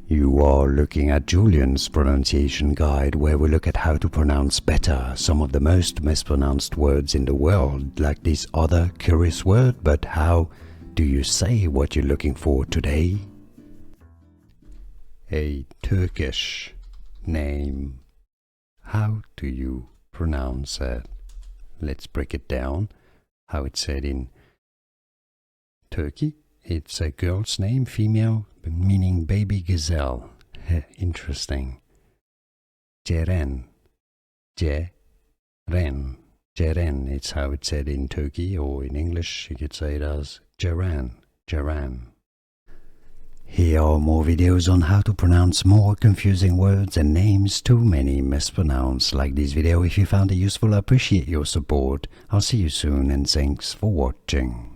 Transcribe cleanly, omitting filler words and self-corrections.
You are looking at Julian's pronunciation guide, where we look at how to pronounce better some of the most mispronounced words in the world, like this other curious word. But how do you say what you're looking for today? A Turkish name. How do you pronounce it? Let's break it down. How it's said in Turkey. It's a girl's name, female, meaning baby gazelle. Interesting. Ceren. Ceren. Ceren. It's how it's said in Turkey, or in English you could say it as Ceren. Ceren. Here are more videos on how to pronounce more confusing words and names too many mispronounced. Like this video if you found it useful. I appreciate your support. I'll see you soon and thanks for watching.